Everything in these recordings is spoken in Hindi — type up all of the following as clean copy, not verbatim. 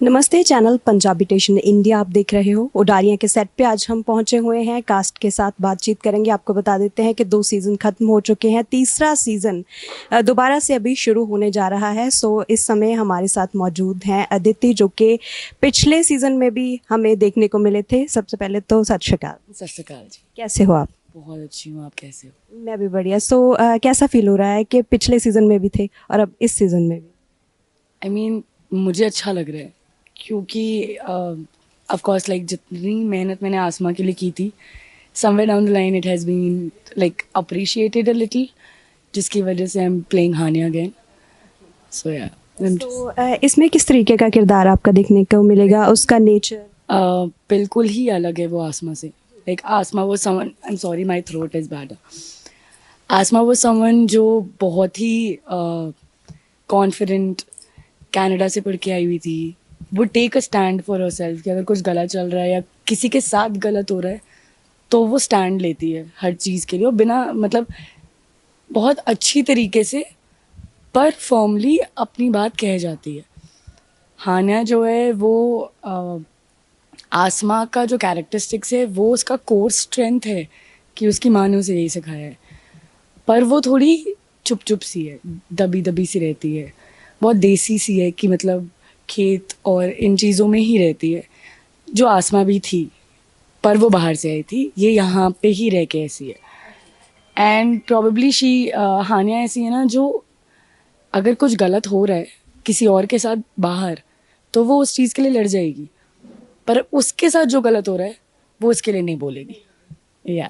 नमस्ते, चैनल पंजाबी टेशन इंडिया आप देख रहे हो। उडारियाँ के सेट पे आज हम पहुंचे हुए हैं, कास्ट के साथ बातचीत करेंगे। आपको बता देते हैं कि 2 सीज़न ख़त्म हो चुके हैं, तीसरा सीज़न दोबारा से अभी शुरू होने जा रहा है। सो इस समय हमारे साथ मौजूद हैं अदिति, जो कि पिछले सीज़न में भी हमें देखने को मिले थे। सबसे पहले तो सत श्री अकाल। सत श्री अकाल जी। कैसे हो आप? बहुत अच्छी हूँ, आप कैसे हो? मैं भी बढ़िया। सो कैसा फील हो रहा है कि पिछले सीज़न में भी थे और अब इस सीज़न में भी? आई मीन मुझे अच्छा लग रहा है क्योंकि ऑफ कोर्स लाइक जितनी मेहनत मैंने आसमा के लिए की थी, somewhere down the line it has been like appreciated a little, जिसकी वजह से I am playing Hania again. So या इसमें किस तरीके का किरदार आपका देखने को मिलेगा, उसका नेचर? बिल्कुल ही अलग है वो आसमा से। लाइक आसमा वो someone, I am sorry my throat is bad. Asma वो समवन जो बहुत ही कॉन्फिडेंट, कनाडा से पढ़ के आई हुई थी, वो take a stand for herself कि अगर कुछ गलत चल रहा है या किसी के साथ गलत हो रहा है तो वो स्टैंड लेती है हर चीज़ के लिए, और बिना मतलब बहुत अच्छी तरीके से पर फॉर्मली अपनी बात कह जाती है। हानिया जो है वो आसमा का जो कैरेक्टरिस्टिक्स है वो उसका कोर स्ट्रेंथ है कि उसकी माँ ने उसे यही सिखाया है, पर वो थोड़ी चुप चुप सी है, दबी दबी सी रहती है, बहुत देसी सी है कि मतलब खेत और इन चीज़ों में ही रहती है, जो आसमा भी थी पर वो बाहर से आई थी, ये यहाँ पे ही रह के ऐसी है। एंड प्रॉबेबली हानिया ऐसी है ना, जो अगर कुछ गलत हो रहा है किसी और के साथ बाहर तो वो उस चीज़ के लिए लड़ जाएगी, पर उसके साथ जो गलत हो रहा है वो उसके लिए नहीं बोलेगी। या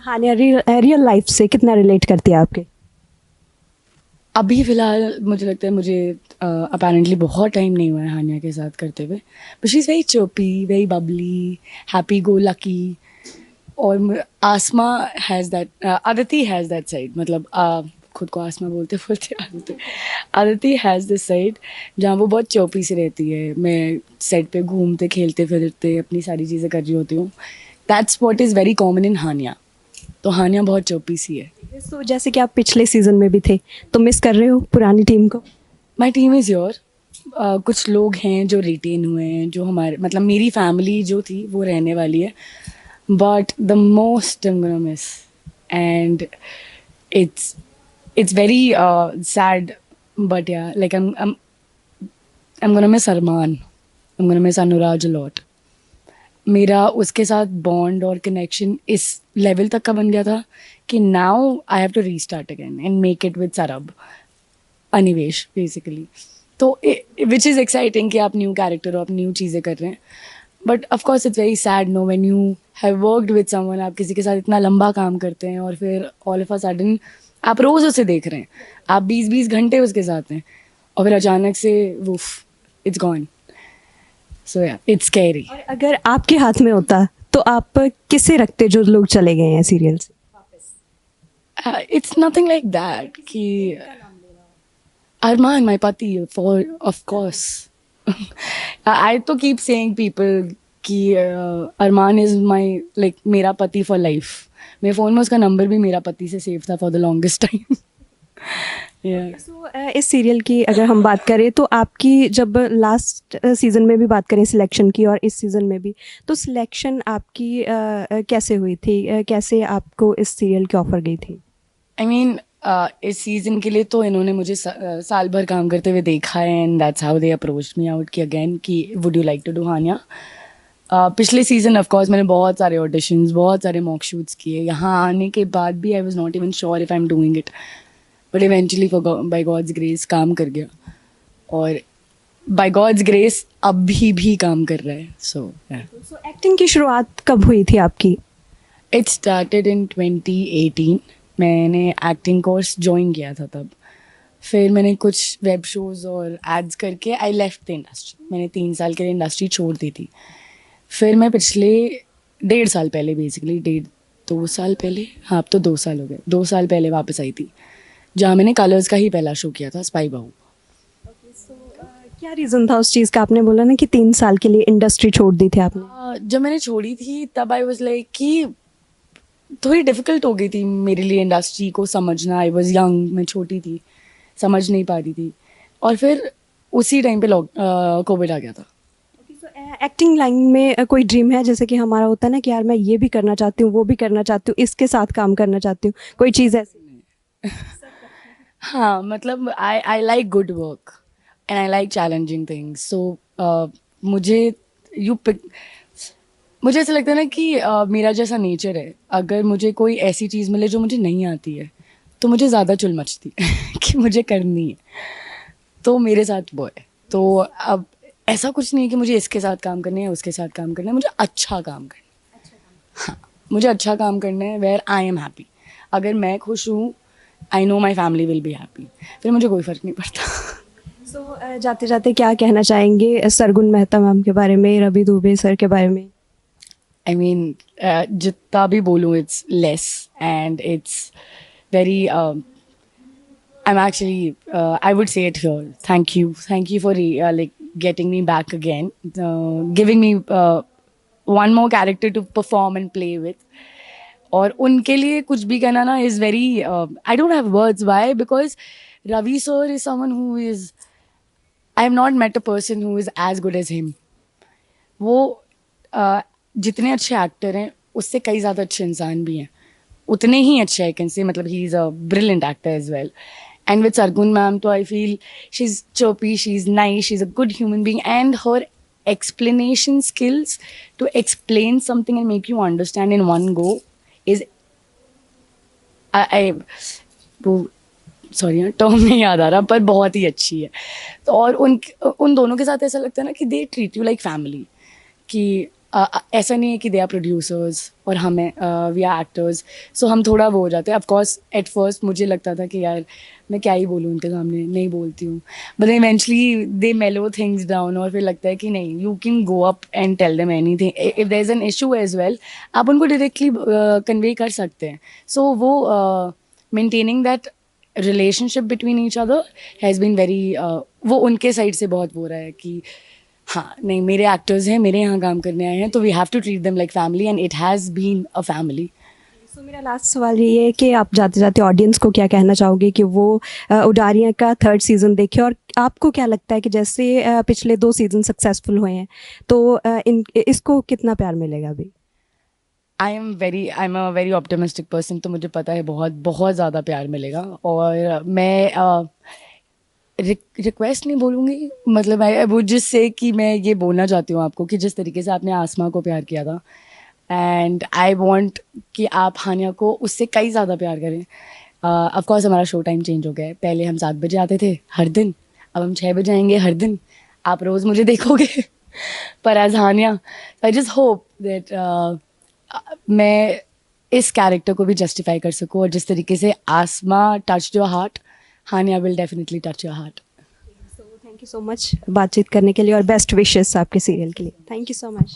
हानिया रियल लाइफ से कितना रिलेट करती है आपके? अभी फ़िलहाल मुझे लगता है, मुझे अपेरेंटली बहुत टाइम नहीं हुआ है हानिया के साथ करते हुए, but she is very chirpy, very bubbly, happy go lucky. और Asma has that, Aditi has that side, मतलब खुद को आसमा बोलते बोलते अदिति हैज़ दिस साइड जहाँ वो बहुत चर्पी सी रहती है। मैं सेट पे घूमते खेलते फिरते अपनी सारी चीज़ें कर रही होती हूँ। That's what is very common in Hania. तो हानिया बहुत चर्पी सी है। तो जैसे कि आप पिछले सीजन में भी थे, तो मिस कर रहे हो पुरानी टीम को? My team is your. कुछ लोग हैं जो रिटेन हुए हैं, जो हमारे मतलब मेरी फैमिली जो थी वो रहने वाली है, but the most I am gonna miss, and it's very sad, but yeah, like I'm gonna miss Arman, I'm gonna miss Anuraj a lot. मेरा उसके साथ बॉन्ड और कनेक्शन इस लेवल तक का बन गया था कि now I have to restart again and make it with Sarab, Anivesh basically. तो विच इज़ एक्साइटिंग कि आप न्यू कैरेक्टर हो, आप न्यू चीज़ें कर रहे हैं, but of course it's very sad know when you have worked with someone, आप किसी के साथ इतना लंबा काम करते हैं और फिर ऑल ऑफ अ सडन आप रोज़ उसे देख रहे हैं, आप 20-20 घंटे उसके साथ हैं, और फिर अचानक से वुफ, इट्स गॉन। सो या इट्स स्कैरी। और अगर आपके हाथ में होता तो आप किसे रखते जो लोग चले गए हैं सीरियल से? इट्स नथिंग लाइक दैट कि अरमान माई पति, फॉर ऑफ कोर्स आई तो कीप सेइंग पीपल कि अरमान इज़ माई लाइक मेरा पति फॉर लाइफ। मेरे फ़ोन में उसका नंबर भी मेरा पति से सेव था फॉर द लॉन्गेस्ट टाइम। इस सीरियल की अगर हम बात करें तो आपकी जब लास्ट सीजन में भी बात करें सिलेक्शन की और इस सीजन में भी, तो सिलेक्शन आपकी कैसे हुई थी? कैसे आपको इस सीरियल की ऑफर गई थी? आई मीन इस सीज़न के लिए तो इन्होंने मुझे साल भर काम करते हुए देखा है, and that's how they approached me out कि अगेन कि would you like to do Hania. पिछले सीज़न ऑफ कोर्स मैंने बहुत सारे ऑडिशंस, बहुत सारे मॉक शूट्स किए। यहाँ आने के बाद भी I was not even sure if I am doing it, but eventually by God's grace काम कर गया, और बाय गॉड्स ग्रेस अभी भी काम कर रहा है। सो एक्टिंग की शुरुआत कब हुई थी आपकी? It started in 2018। मैंने एक्टिंग कोर्स ज्वाइन किया था तब, फिर मैंने कुछ वेब शोज़ और एड्स करके आई लेफ्ट द इंडस्ट्री। मैंने 3 साल के लिए इंडस्ट्री छोड़ दी थी। फिर मैं पिछले 1.5 साल पहले, बेसिकली 2 साल पहले, हाँ अब तो 2 साल हो गए, 2 साल पहले वापस आई थी, जहाँ मैंने कलर्स का ही पहला शो किया था, स्पाई बहू। क्या रीज़न था उस चीज़ का? आपने बोला ना कि 3 साल के लिए इंडस्ट्री छोड़ दी थी आपने। जब मैंने छोड़ी थी तब आई वाज लाइक कि थोड़ी डिफ़िकल्ट हो गई थी मेरे लिए इंडस्ट्री को समझना। आई वाज यंग, मैं छोटी थी, समझ नहीं पा रही थी, और फिर उसी टाइम पे कोविड आ गया था। एक्टिंग लाइन में कोई ड्रीम है, जैसे कि हमारा होता है ना कि यार मैं ये भी करना चाहती हूँ, वो भी करना चाहती हूँ, इसके साथ काम करना चाहती हूँ, कोई चीज़ ऐसी? हाँ, मतलब I like good work and I like challenging things, so मुझे यू पिक मुझे ऐसा लगता है ना कि मेरा जैसा नेचर है, अगर मुझे कोई ऐसी चीज़ मिले जो मुझे नहीं आती है तो मुझे ज़्यादा चुल मचती है कि मुझे करनी है, तो मेरे साथ वो है। तो अब ऐसा कुछ नहीं है कि मुझे इसके साथ काम करना है, उसके साथ काम करना है, मुझे अच्छा काम करना है। हाँ, मुझे अच्छा काम करना है वेयर आई एम हैप्पी। अगर मैं खुश हूँ, I know my family will be happy, फिर मुझे कोई फ़र्क नहीं पड़ता। सो जाते जाते क्या कहना चाहेंगे सरगुन मेहता मैम के बारे में, रवि दुबे सर के बारे में? आई मीन जितना भी बोलूँ it's less and it's very I'm actually, I would say it here. Thank you for like getting me back again, giving me one more character to perform and play with. और उनके लिए कुछ भी कहना ना is very, I don't have words. Why? Because Ravi sir is someone who is, I have not met a person who is as good as him. वो जितने अच्छे एक्टर हैं उससे कई ज़्यादा अच्छे इंसान भी हैं, उतने ही अच्छे आई कैन से, मतलब he is a brilliant actor as well. And with Sargun ma'am, तो I feel she's chirpy, she's nice, she's a good human being, and her explanation skills to explain something and make you understand in one go is I वो सॉरी टर्म नहीं याद आ रहा, पर बहुत ही अच्छी है. तो और उन दोनों के साथ ऐसा लगता है ना कि they treat you like family, कि ऐसा नहीं है कि दे आर प्रोड्यूसर्स और हमें वी आर एक्टर्स, सो हम थोड़ा वो हो जाते हैं. ऑफकोर्स एट फर्स्ट मुझे लगता था कि यार मैं क्या ही बोलूँ उनके सामने, नहीं बोलती हूँ, बट इवेंचुअली दे मेलो थिंग्स डाउन और फिर लगता है कि नहीं, you can go up and tell them anything, if there is an issue as well, आप उनको डायरेक्टली कन्वे कर सकते हैं. सो वो maintaining that relationship between each other has been very, वो उनके साइड से बहुत वो रहा है कि हाँ नहीं, मेरे एक्टर्स हैं, मेरे यहाँ काम करने आए हैं, तो we have to treat them like family, and it has been a family. So मेरा लास्ट सवाल ये है कि आप जाते जाते ऑडियंस को क्या कहना चाहोगे कि वो उडारियाँ का 3rd सीज़न देखे, और आपको क्या लगता है कि जैसे पिछले 2 सीज़न सक्सेसफुल हुए हैं तो इसको कितना प्यार मिलेगा अभी? I am a very optimistic person, तो मुझे पता है बहुत बहुत ज़्यादा प्यार मिलेगा. और मैं रिक्वेस्ट नहीं बोलूँगी, मतलब आई वुड जस्ट से कि मैं ये बोलना चाहती हूँ आपको कि जिस तरीके से आपने आसमा को प्यार किया था, एंड आई वांट कि आप हानिया को उससे कई ज़्यादा प्यार करें. ऑफकोर्स हमारा शो टाइम चेंज हो गया है, पहले हम 7 बजे आते थे हर दिन, अब हम 6 बजे आएंगे हर दिन, आप रोज़ मुझे देखोगे पर as Hania I just hope that मैं इस कैरेक्टर को भी जस्टिफाई कर सकूँ, और जिस तरीके से Asma touch your heart, Hania will definitely touch your heart. So thank you so much बातचीत करने के लिए, और बेस्ट विशेस आपके सीरियल के लिए. Thank you so much.